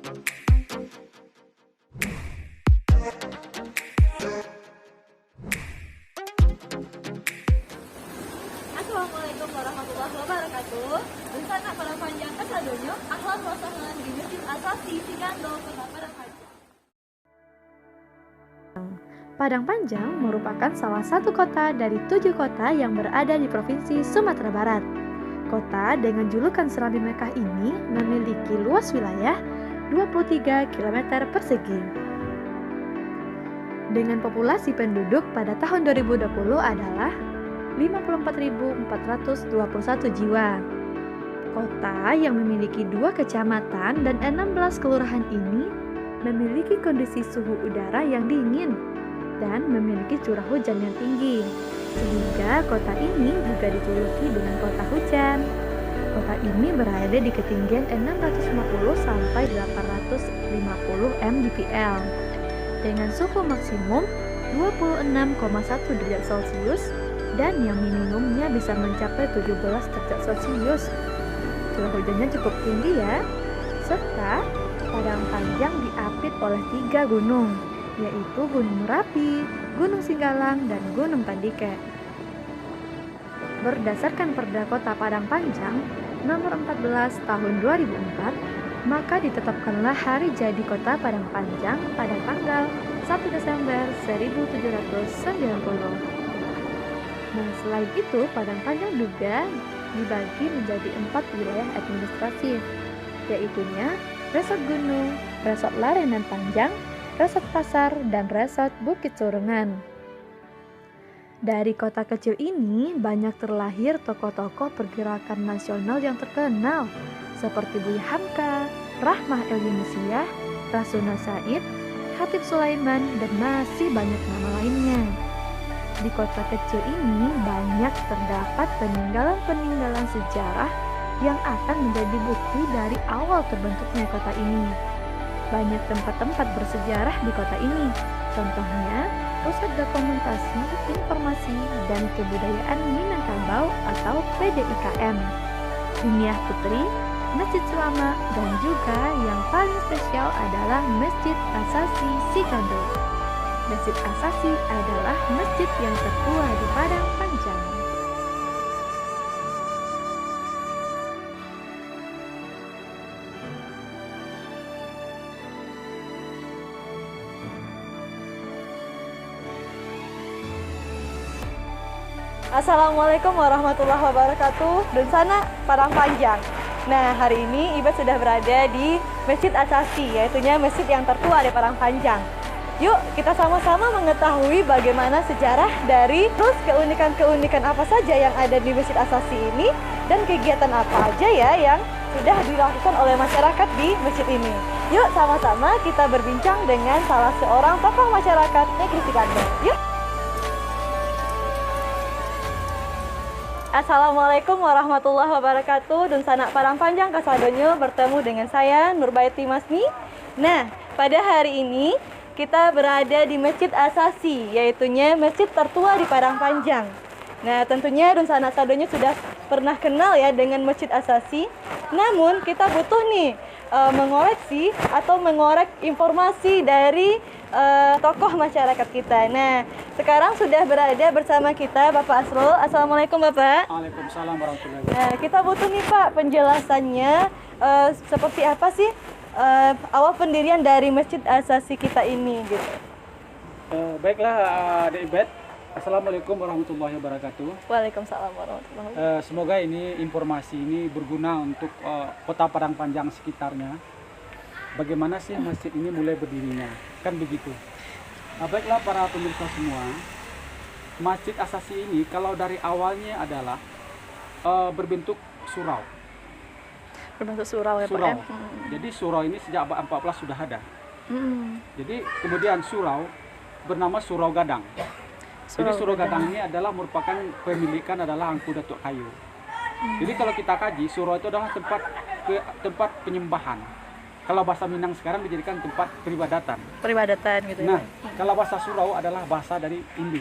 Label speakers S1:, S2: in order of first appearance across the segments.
S1: Assalamualaikum warahmatullahi wabarakatuh. Bersama para panjang Kasadonyo, ahlan wa sahlan di Masjid Asasi Sigando, Kota Padang Panjang.
S2: Padang Panjang merupakan salah satu kota dari 7 kota yang berada di Provinsi Sumatera Barat. Kota dengan julukan Serambi Mekah ini memiliki luas wilayah 23 km persegi. Dengan populasi penduduk pada tahun 2020 adalah 54.421 jiwa. Kota yang memiliki 2 kecamatan dan 16 kelurahan ini memiliki kondisi suhu udara yang dingin dan memiliki curah hujan yang tinggi, sehingga kota ini juga dijuluki dengan kota hujan. Kota ini berada di ketinggian 650 sampai 850 mdpl dengan suhu maksimum 26,1 derajat Celcius dan yang minimumnya bisa mencapai 17 derajat Celcius. Curah hujannya cukup tinggi ya. Serta Padang Panjang diapit oleh 3 gunung, yaitu Gunung Merapi, Gunung Singgalang, dan Gunung Tandike. Berdasarkan Perda Kota Padang Panjang nomor 14 tahun 2004, maka ditetapkanlah hari jadi Kota Padang Panjang pada tanggal 1 Desember 1790. Nah, selain itu, Padang Panjang juga dibagi menjadi 4 wilayah administratif, yaitunya Resort Gunung, Resort Larenan Panjang, Resort Pasar, dan Resort Bukit Surungan. Dari kota kecil ini banyak terlahir tokoh-tokoh pergerakan nasional yang terkenal seperti Buya Hamka, Rahmah El Yunusiah, Rasuna Said, Khatib Sulaiman, dan masih banyak nama lainnya. Di kota kecil ini banyak terdapat peninggalan-peninggalan sejarah yang akan menjadi bukti dari awal terbentuknya kota ini. Banyak tempat-tempat bersejarah di kota ini, contohnya Pusat Dokumentasi, Informasi, dan Kebudayaan Minangkabau atau PDIKM, Dunia Putri, Masjid Selama, dan juga yang paling spesial adalah Masjid Asasi Sigando. Masjid Asasi adalah masjid yang tertua di Padang Panjang.
S1: Assalamualaikum warahmatullahi wabarakatuh. Dan sana Padang Panjang. Nah, hari ini Iba sudah berada di Masjid Asasi, yaitunya masjid yang tertua di Padang Panjang. Yuk, kita sama-sama mengetahui bagaimana sejarah dari terus keunikan-keunikan apa saja yang ada di Masjid Asasi ini dan kegiatan apa aja ya yang sudah dilakukan oleh masyarakat di masjid ini. Yuk, sama-sama kita berbincang dengan salah seorang tokoh masyarakat Negeri Sigando. Yuk. Assalamualaikum warahmatullahi wabarakatuh. Dan sanak Padang Panjang Kasadonyo bertemu dengan saya Nurbaiti Masni. Nah, pada hari ini kita berada di Masjid Asasi, yaitunya masjid tertua di Padang Panjang. Nah, tentunya Dunsana Sadonyo sudah pernah kenal ya dengan Masjid Asasi. Namun kita butuh nih mengoleksi atau mengorek informasi dari tokoh masyarakat kita. Nah, sekarang sudah berada bersama kita Bapak Asrul. Assalamualaikum Bapak.
S3: Waalaikumsalam warahmatullahi wabarakatuh.
S1: Nah, kita butuh nih Pak penjelasannya seperti apa sih awal pendirian dari Masjid Asasi kita ini gitu.
S3: Baiklah Adik Ibet. Assalamualaikum warahmatullahi wabarakatuh.
S1: Waalaikumsalam warahmatullahi wabarakatuh.
S3: Semoga ini informasi ini berguna untuk kota Padang Panjang sekitarnya. Bagaimana sih masjid ini mulai berdirinya? Kan begitu. Baiklah para pemirsa semua, Masjid Asasi ini kalau dari awalnya adalah berbentuk surau.
S1: Berbentuk surau ya Pak ya?
S3: Jadi surau ini sejak abad 14 sudah ada. Jadi kemudian surau bernama Surau Gadang. Jadi Surau Gadang ini adalah merupakan pemilikan adalah Angku Datuk Kayu. Jadi kalau kita kaji, surau itu adalah tempat penyembahan. Kalau bahasa Minang sekarang dijadikan tempat peribadatan.
S1: Peribadatan gitu ya.
S3: Nah, kalau bahasa surau adalah bahasa dari Indi.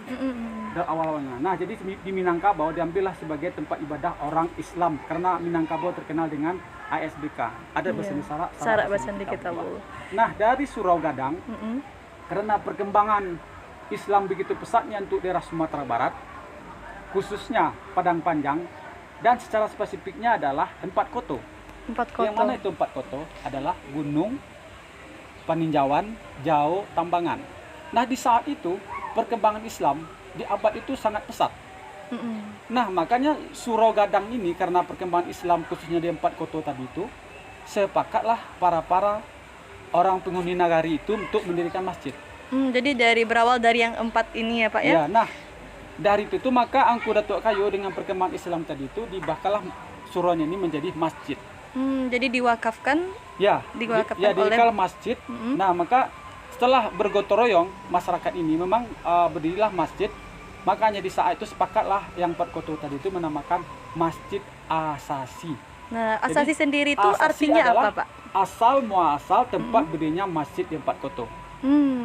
S1: Mm-mm.
S3: awal-awalnya. Nah, jadi di Minangkabau diambillah sebagai tempat ibadah orang Islam karena Minangkabau terkenal dengan ASBK, adat
S1: Iya.
S3: berseni
S1: Syarak Basandi Kitabullah.
S3: Nah, dari Surau Gadang,
S1: Mm-mm.
S3: karena perkembangan Islam begitu pesatnya untuk daerah Sumatera Barat, khususnya Padang Panjang, dan secara spesifiknya adalah 4 koto.
S1: 4 koto.
S3: Yang mana itu 4 koto? Adalah Gunung, Paninjauan, Jauh, Tambangan. Nah, di saat itu perkembangan Islam di abad itu sangat pesat.
S1: Mm-mm.
S3: Nah, makanya Surau Gadang ini karena perkembangan Islam khususnya di 4 koto tadi itu, sepakatlah para orang penghuni nagari itu untuk mendirikan masjid.
S1: Jadi berawal dari yang 4 ini ya Pak ya?
S3: Ya, nah dari itu maka Angku Datuk Kayu dengan perkembangan Islam tadi itu dibahkalah suraunya ini menjadi masjid.
S1: Jadi diwakafkan.
S3: Ya,
S1: Diwakafkan
S3: didirikan masjid.
S1: Mm-mm.
S3: Nah, maka setelah bergotong royong masyarakat ini memang berdirilah masjid. Makanya di saat itu sepakatlah yang 4 koto tadi itu menamakan Masjid Asasi.
S1: Nah, asasi
S3: Jadi,
S1: sendiri itu
S3: asasi
S1: artinya
S3: adalah
S1: apa Pak?
S3: Asal muasal tempat berdirinya masjid di 4 koto.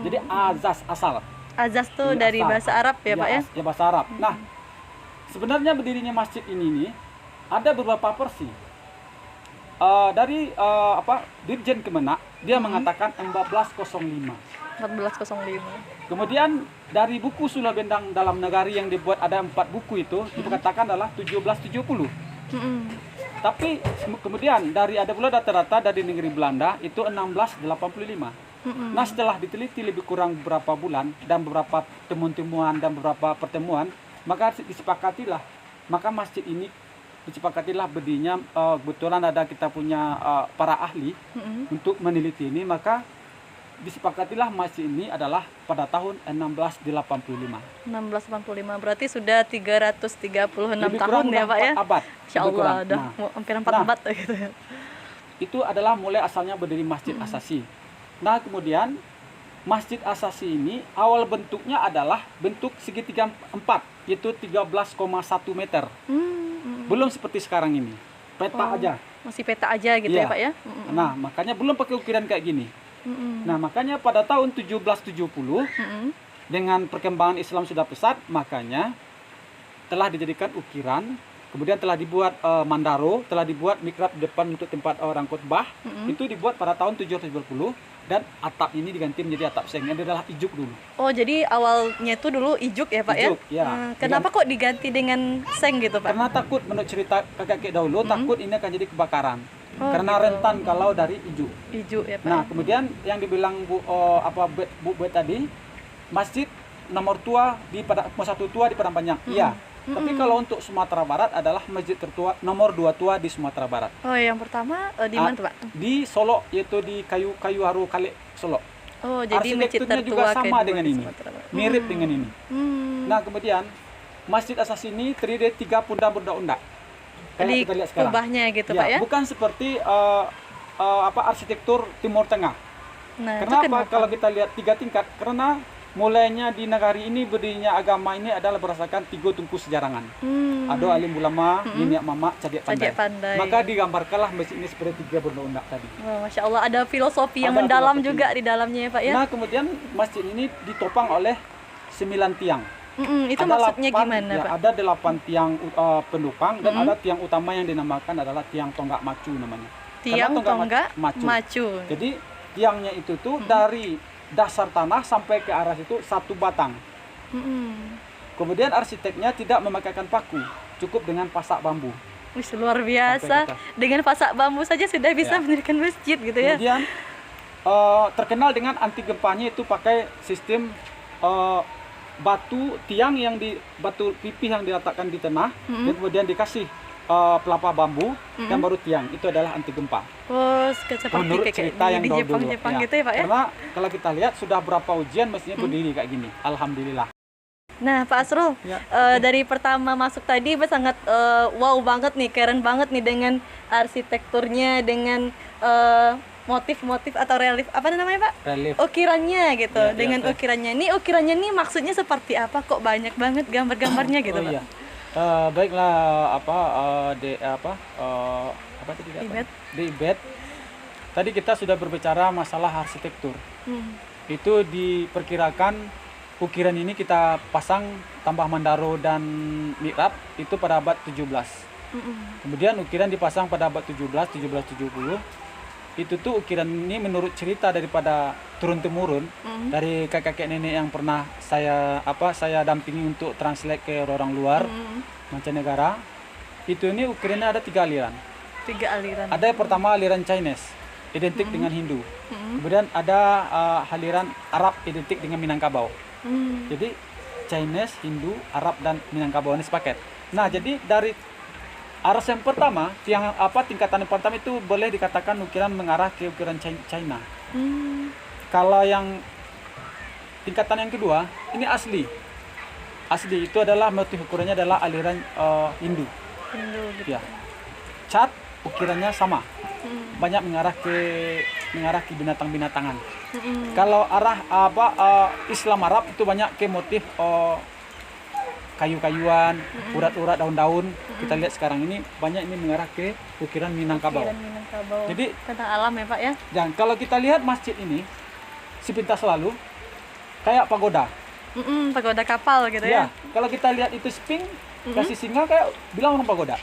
S3: Jadi azas asal.
S1: Azas tuh
S3: Iya,
S1: dari
S3: asal.
S1: bahasa Arab ya Pak ya?
S3: Ya bahasa Arab. Nah, sebenarnya berdirinya masjid ini nih ada beberapa versi. Dari Dirjen Kemenak dia mengatakan 1405.
S1: 1405.
S3: Kemudian dari buku Sula Bendang Dalam Negari yang dibuat ada 4 buku itu dikatakan adalah 1770. Tapi kemudian ada pula data-data dari negeri Belanda itu 1685. Nah, setelah diteliti lebih kurang beberapa bulan dan beberapa temuan-temuan dan beberapa pertemuan, maka disepakatilah masjid ini disepakatilah berdirinya. Kebetulan ada kita punya para ahli untuk meneliti ini, maka disepakatilah masjid ini adalah pada tahun 1685.
S1: 1685 berarti sudah 336
S3: Lebih
S1: tahun
S3: kurang
S1: ya Pak ya?
S3: 4 abad.
S1: Insya
S3: Lebih kurang.
S1: Allah udah
S3: Nah,
S1: hampir 4
S3: Nah.
S1: abad gitu ya.
S3: itu adalah mulai asalnya berdiri Masjid Asasi. Nah, kemudian Masjid Asasi ini awal bentuknya adalah bentuk segitiga 4, yaitu 13,1 meter. Belum seperti sekarang ini, peta aja.
S1: Masih peta aja gitu ya
S3: Iya.
S1: Pak ya?
S3: Nah, makanya belum pakai ukiran kayak gini. Nah, makanya pada tahun 1770 dengan perkembangan Islam sudah pesat, makanya telah dijadikan ukiran. Kemudian telah dibuat mandaro, telah dibuat mihrab depan untuk tempat orang khutbah. Itu dibuat pada tahun 1790 dan atap ini diganti menjadi atap seng. Ini adalah ijuk dulu.
S1: Oh, jadi awalnya itu dulu ijuk ya Pak
S3: Ijuk,
S1: ya?
S3: ya.
S1: Kenapa kok diganti dengan seng gitu Pak?
S3: Karena takut menurut cerita kakek dahulu, takut ini akan jadi kebakaran.
S1: Oh,
S3: Karena
S1: gitu.
S3: rentan kalau dari ijuk.
S1: Ijuk ya Pak.
S3: Nah, kemudian yang dibilang Bu Bet tadi, masjid nomor tua satu tua di Padang Panjang. Iya. Tapi kalau untuk Sumatera Barat adalah masjid tertua nomor 2 tua di Sumatera Barat.
S1: Oh, yang pertama di mana tuh Pak?
S3: Di Solo, yaitu di Kayu Haru Kale Solo.
S1: Oh, jadi masjid
S3: Arsitekturnya
S1: tertua
S3: juga sama
S1: kedua
S3: dengan
S1: di
S3: ini.
S1: Sumatera Barat.
S3: Mirip dengan ini. Nah, kemudian Masjid Asasi ini terdiri dari 3 pundak berundak. Kayak
S1: Di
S3: kita lihat sekarang.
S1: kubahnya gitu
S3: Ya,
S1: Pak ya?
S3: bukan seperti arsitektur Timur Tengah.
S1: Nah, itu
S3: Kenapa? Kalau kita lihat 3 tingkat? Karena mulainya di negari ini berdirinya agama ini adalah berdasarkan 3 tungku sejarangan. Ada alim ulama, niniak mama, cadiak pandai.
S1: Cadiak pandai.
S3: Maka digambarkanlah masjid ini seperti 3 berundak tadi.
S1: Wah, Masya Allah ada filosofi yang
S3: Ada
S1: mendalam
S3: filosofi.
S1: juga di dalamnya ya Pak ya?
S3: Nah, kemudian masjid ini ditopang oleh 9 tiang.
S1: Itu
S3: Ada
S1: maksudnya
S3: 8,
S1: gimana
S3: ya,
S1: Pak?
S3: ada 8 tiang pendopang dan ada tiang utama yang dinamakan adalah tiang tonggak macu namanya.
S1: Tiang
S3: Karena
S1: tonggak
S3: macu.
S1: macu.
S3: Jadi tiangnya itu tuh dari dasar tanah sampai ke arah itu 1 batang. Kemudian arsiteknya tidak memakaikan paku, cukup dengan pasak bambu.
S1: Wih, luar biasa.
S3: Sampai ke
S1: Dengan pasak bambu saja sudah bisa
S3: Ya.
S1: mendirikan masjid gitu ya?
S3: Kemudian terkenal dengan anti gempanya itu pakai sistem batu tiang yang di batu pipih yang diletakkan di tanah dan kemudian dikasih pelapa bambu dan baru tiang. Itu adalah anti gempa.
S1: Oh, seperti
S3: Menurut
S1: kayak
S3: cerita yang
S1: di
S3: dahulu.
S1: Jepang-Jepang gitu ya Pak ya?
S3: Karena kalau kita lihat sudah berapa ujian mestinya berdiri kayak gini. Alhamdulillah.
S1: Nah, Pak Asrul,
S3: Ya.
S1: dari pertama masuk tadi Pak sangat wow banget nih, keren banget nih dengan arsitekturnya, dengan motif-motif atau relief apa namanya Pak?
S3: Relief.
S1: Ukirannya gitu.
S3: Ya,
S1: Dengan
S3: ya,
S1: ukirannya ini maksudnya seperti apa kok banyak banget gambar-gambarnya gitu
S3: Oh,
S1: Pak?
S3: iya. Baiklah apa tadi apa?
S1: Ibet.
S3: Di Ibet. Tadi kita sudah berbicara masalah arsitektur. Itu diperkirakan ukiran ini kita pasang tambah mandaro dan mi'rab itu pada abad 17. Kemudian ukiran dipasang pada abad 1770. Itu tuh ukiran ini menurut cerita daripada turun-temurun dari kakek nenek yang pernah saya dampingi untuk translate ke orang luar mancanegara. Itu ini ukirannya ada 3 aliran.
S1: 3 aliran.
S3: Ada yang pertama aliran Chinese, identik dengan Hindu. Kemudian ada aliran Arab, identik dengan Minangkabau. Jadi Chinese, Hindu, Arab dan Minangkabau ini sepaket. Nah, jadi dari aras yang pertama, tingkatan yang pertama itu boleh dikatakan ukiran mengarah ke ukiran China. Kalau yang tingkatan yang kedua, ini asli. Asli itu adalah motif ukurannya adalah aliran Hindu.
S1: Gitu.
S3: Ya. Cat ukirannya sama. Banyak mengarah ke binatang-binatangan. Kalau arah Islam Arab itu banyak ke motif kayu-kayuan, urat-urat, daun-daun. Kita lihat sekarang ini banyak ini mengarah ke ukiran Minangkabau. Jadi
S1: tentang alam ya Pak ya.
S3: Dan kalau kita lihat masjid ini sepintas lalu kayak pagoda.
S1: Pagoda kapal gitu ya.
S3: Kalau kita lihat itu sphinx kasih singa kayak bilang orang pagoda.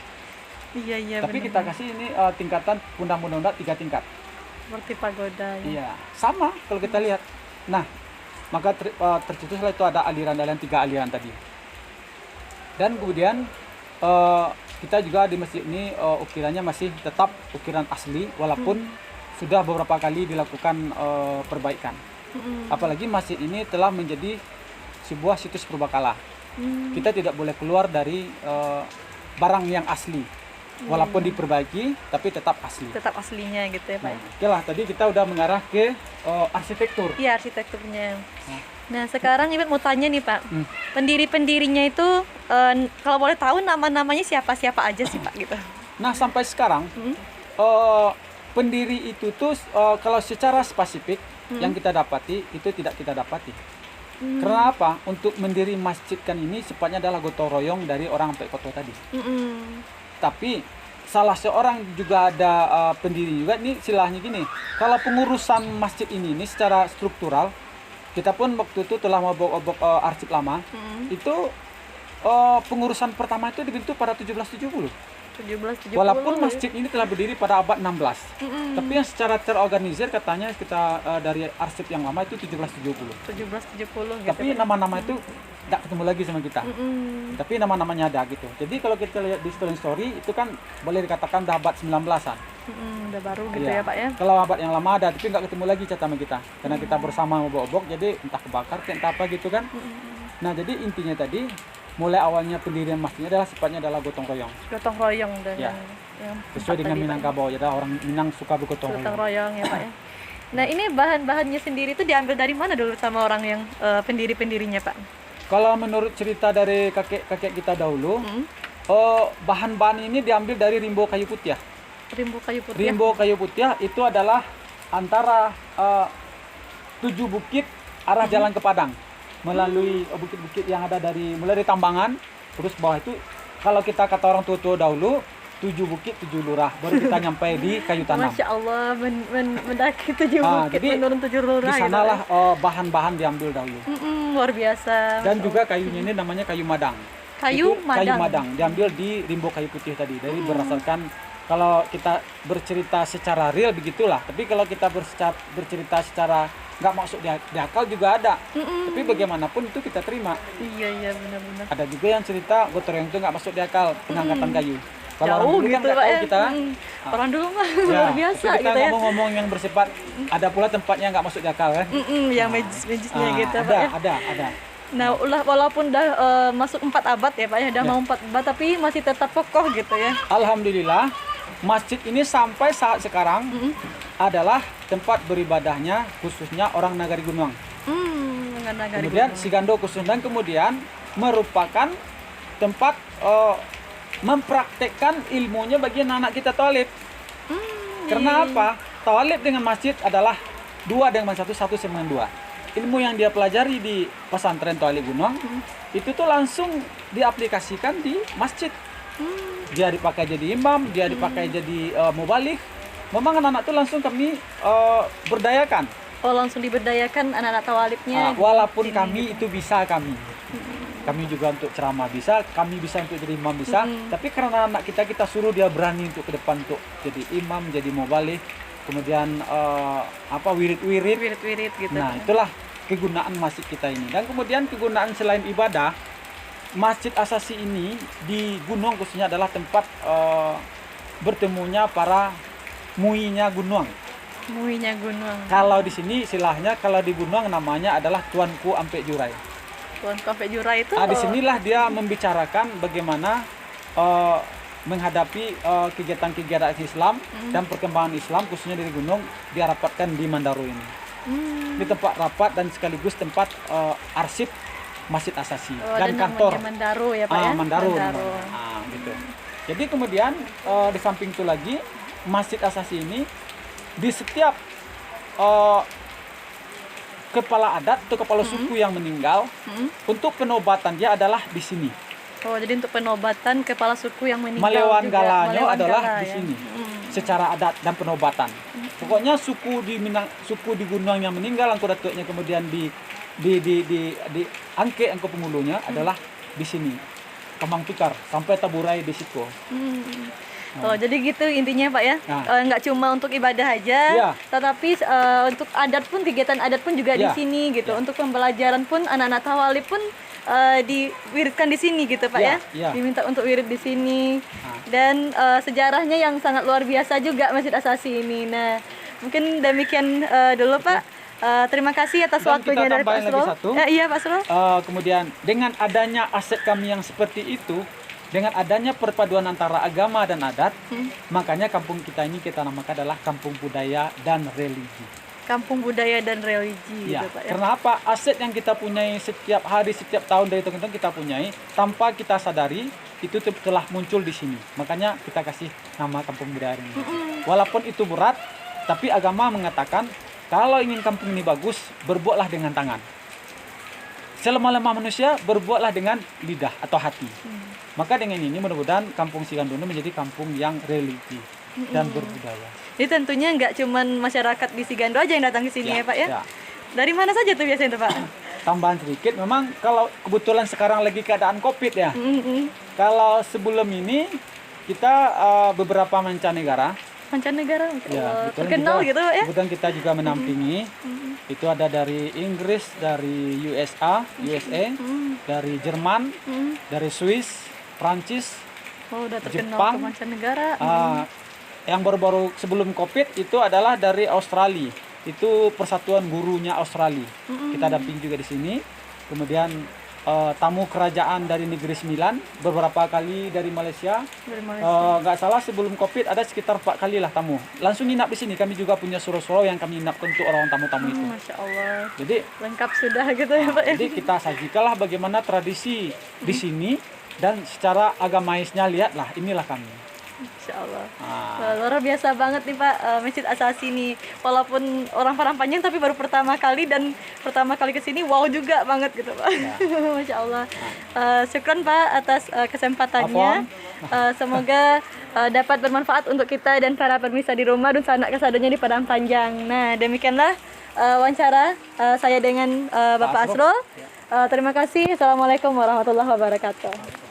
S1: Iya.
S3: Tapi kita kasih ini tingkatan pundak-pundak 3 tingkat.
S1: Seperti pagoda ya.
S3: Iya, sama kalau kita lihat. Nah, maka tercetuslah itu ada aliran-aliran 3 aliran tadi. Dan kemudian kita juga di masjid ini ukirannya masih tetap ukiran asli walaupun sudah beberapa kali dilakukan perbaikan. Apalagi masjid ini telah menjadi sebuah situs purbakala. Kita tidak boleh keluar dari barang yang asli. Walaupun diperbaiki tapi tetap asli.
S1: Tetap aslinya gitu ya Pak.
S3: Oke lah, tadi kita udah mengarah ke arsitektur.
S1: Iya, arsitekturnya. Nah, sekarang Ibu mau tanya nih Pak. Pendiri-pendirinya itu kalau boleh tahu nama-namanya siapa-siapa aja sih Pak gitu.
S3: Nah, sampai sekarang pendiri itu tuh kalau secara spesifik yang kita dapati itu tidak kita dapati. Karena apa? Untuk mendiri masjid kan ini sifatnya adalah gotong royong dari orang sampai kota tadi. Tapi salah seorang juga ada pendiri juga. Ini silahnya gini, kalau pengurusan masjid ini secara struktural, kita pun waktu itu telah mengobok-obok arsip lama. Itu pengurusan pertama itu dibentuk pada 1770. Walaupun masjid ini telah berdiri pada abad 16. Tapi yang secara terorganisir katanya kita dari arsip yang lama itu 1770.
S1: 1770 gitu.
S3: Tapi nama-nama itu tidak ketemu lagi sama kita. Tapi nama-namanya ada gitu. Jadi kalau kita lihat di story itu kan boleh dikatakan dah abad 19-an.
S1: Udah baru gitu ya Pak ya.
S3: Kalau abad yang lama ada, tapi nggak ketemu lagi sama kita. Karena kita bersama obok-obok, jadi entah kebakar, entah apa gitu kan. Nah, jadi intinya tadi mulai awalnya pendirian masjidnya adalah sifatnya adalah gotong royong.
S1: Gotong royong dan yang
S3: sesuai dengan Minangkabau, jadi orang Minang suka bergotong
S1: royong ya Pak ya. Nah, ini bahan-bahannya sendiri itu diambil dari mana dulu sama orang yang pendiri-pendirinya Pak?
S3: Kalau menurut cerita dari kakek-kakek kita dahulu, bahan-bahan ini diambil dari rimbo kayu putih.
S1: Rimbo kayu putih.
S3: Rimbo kayu putih itu adalah antara 7 bukit arah jalan ke Padang. Melalui bukit-bukit yang ada mulai dari Tambangan, terus bawah itu kalau kita kata orang tua-tua dahulu 7 bukit 7 lurah, baru kita nyampe di kayu tanam.
S1: Masya Allah, mendaki 7 bukit, menurun 7 lurah.
S3: Di sanalah bahan-bahan diambil dahulu.
S1: Luar biasa.
S3: Dan juga kayunya ini namanya kayu madang.
S1: Kayu
S3: madang diambil di rimbo kayu putih tadi. Dari berdasarkan kalau kita bercerita secara real begitulah. Tapi kalau kita bercerita secara nggak masuk di akal juga ada. Tapi bagaimanapun itu kita terima.
S1: Iya benar-benar.
S3: Ada juga yang cerita gotong royong itu nggak masuk di akal, pengangkatan kayu. Kalau
S1: jauh
S3: orang dulu
S1: gitu
S3: kan nggak tahu kita.
S1: Orang dulu mah luar biasa
S3: kita
S1: gitu ya.
S3: ngomong-ngomong yang bersifat ada pula tempatnya nggak masuk di akal kan.
S1: Yang magis-magisnya gitu Pak ya.
S3: Ada.
S1: Nah, walaupun udah masuk 4 abad ya Pak ya, udah mau 4 abad tapi masih tetap kokoh gitu ya.
S3: Alhamdulillah, masjid ini sampai saat sekarang adalah tempat beribadahnya khususnya orang Nagari Gunung. Kemudian Sigando khusus, dan kemudian merupakan tempat mempraktekkan ilmunya bagi anak kita talib. Karena apa? Talib dengan masjid adalah 2 dengan 1 sama 2. Ilmu yang dia pelajari di pesantren Talib Gunung itu tuh langsung diaplikasikan di masjid. Dia dipakai jadi imam, dia dipakai jadi mubalik. Memang anak-anak tuh langsung kami berdayakan
S1: Oh, langsung diberdayakan anak-anak tawalibnya.
S3: Walaupun
S1: di sini,
S3: kami
S1: gitu.
S3: itu bisa kami juga untuk ceramah bisa, kami bisa untuk jadi imam bisa, tapi karena anak kita suruh dia berani untuk ke depan untuk jadi imam, jadi mubalik, kemudian wirid-wirid.
S1: Wirid-wirid gitu.
S3: Nah, itulah kegunaan masjid kita ini. Dan kemudian kegunaan selain ibadah, Masjid Asasi ini di gunung khususnya adalah tempat bertemunya para muinya gunung.
S1: Muinya gunung.
S3: Kalau di sini istilahnya, kalau di gunung namanya adalah Tuanku Ampek Jurai.
S1: Tuan Kafe Jura itu.
S3: Di sinilah dia membicarakan bagaimana menghadapi kegiatan-kegiatan Islam dan perkembangan Islam khususnya di gunung, dia rapatkan di Mandaro ini. Di tempat rapat dan sekaligus tempat arsip Masjid Asasi dan kantor.
S1: Mandaro ya Pak ya.
S3: Mandaro. Gitu. Jadi kemudian di samping itu lagi Masjid Asasi ini di setiap kepala adat atau kepala suku yang meninggal, untuk penobatan dia adalah di sini.
S1: Oh, jadi untuk penobatan kepala suku yang meninggal
S3: Malewan
S1: juga.
S3: Galanyo adalah
S1: Gala,
S3: di
S1: ya?
S3: sini. Secara adat dan penobatan. Pokoknya suku di gunung yang meninggal angko datuknya kemudian di angke angko pengulunya adalah di sini. Kemang Tikar sampai Taburai di situ.
S1: Oh, jadi gitu intinya Pak ya. Nggak cuma untuk ibadah aja,
S3: Iya.
S1: tetapi untuk adat pun, kegiatan adat pun juga di
S3: Iya.
S1: sini gitu.
S3: Iya.
S1: Untuk pembelajaran pun anak-anak tawalib pun diwiridkan di sini gitu Pak
S3: Iya,
S1: ya.
S3: iya.
S1: Diminta untuk wirid di sini. Dan sejarahnya yang sangat luar biasa juga Masjid Asasi ini. Nah, mungkin demikian dulu Pak. Terima kasih atas
S3: Dan
S1: waktunya
S3: kita
S1: dari Pak
S3: tambahin lagi
S1: Asrul.
S3: satu.
S1: Iya Pak Asrul.
S3: Kemudian dengan adanya aset kami yang seperti itu, dengan adanya perpaduan antara agama dan adat, makanya kampung kita ini kita namakan adalah Kampung Budaya dan Religi.
S1: Kampung Budaya dan Religi
S3: Ya,
S1: gitu Pak ya.
S3: karena apa? Aset yang kita punyai setiap hari, setiap tahun dari tahun kita punyai, tanpa kita sadari itu telah muncul di sini. Makanya kita kasih nama Kampung Budaya dan Religi. Walaupun itu berat, tapi agama mengatakan kalau ingin kampung ini bagus, berbuatlah dengan tangan. Selemah-lemah manusia, berbuatlah dengan lidah atau hati. Maka dengan ini mudah-mudahan Kampung Sigandono menjadi kampung yang religi dan berbudaya.
S1: Jadi tentunya nggak cuman masyarakat di Sigando aja yang datang ke sini ya Pak ya?
S3: Ya.
S1: Dari mana saja tuh biasanya tuh Pak?
S3: Tambahan sedikit, memang kalau kebetulan sekarang lagi keadaan COVID ya. Kalau sebelum ini kita beberapa mancanegara,
S1: Mancanegara,
S3: ya,
S1: terkenal gitu Pak ya?
S3: kebetulan kita juga menampingi. Itu ada dari Inggris, dari USA, dari Jerman, dari Swiss, Prancis,
S1: Oh, udah terkenal
S3: Jepang,
S1: ke mancanegara.
S3: yang baru-baru sebelum COVID itu adalah dari Australia. Itu Persatuan Gurunya Australia. Kita damping juga di sini. Kemudian tamu kerajaan dari negeri Sembilan, beberapa kali dari Malaysia.
S1: Dari Malaysia.
S3: Nggak salah sebelum COVID ada sekitar 4 kali lah tamu. Langsung nginap di sini. Kami juga punya surau-surau yang kami inap untuk orang tamu-tamu itu.
S1: Masya Allah,
S3: Jadi
S1: lengkap sudah gitu ya Pak ya?
S3: jadi kita sajikanlah bagaimana tradisi di sini, dan secara agamaisnya lihatlah inilah kami.
S1: Masya Allah. Wah, luar biasa banget nih Pak, Masjid Asasi ini. Walaupun orang Parangpanjang tapi baru pertama kali, dan pertama kali kesini wow juga banget gitu Pak. Masya Allah. Syukran Pak atas kesempatannya. Semoga dapat bermanfaat untuk kita dan para pemirsa di rumah dan sanak kasadonya di Parangpanjang. Nah, demikianlah wawancara saya dengan Bapak Asrul. Terima kasih. Assalamualaikum warahmatullahi wabarakatuh.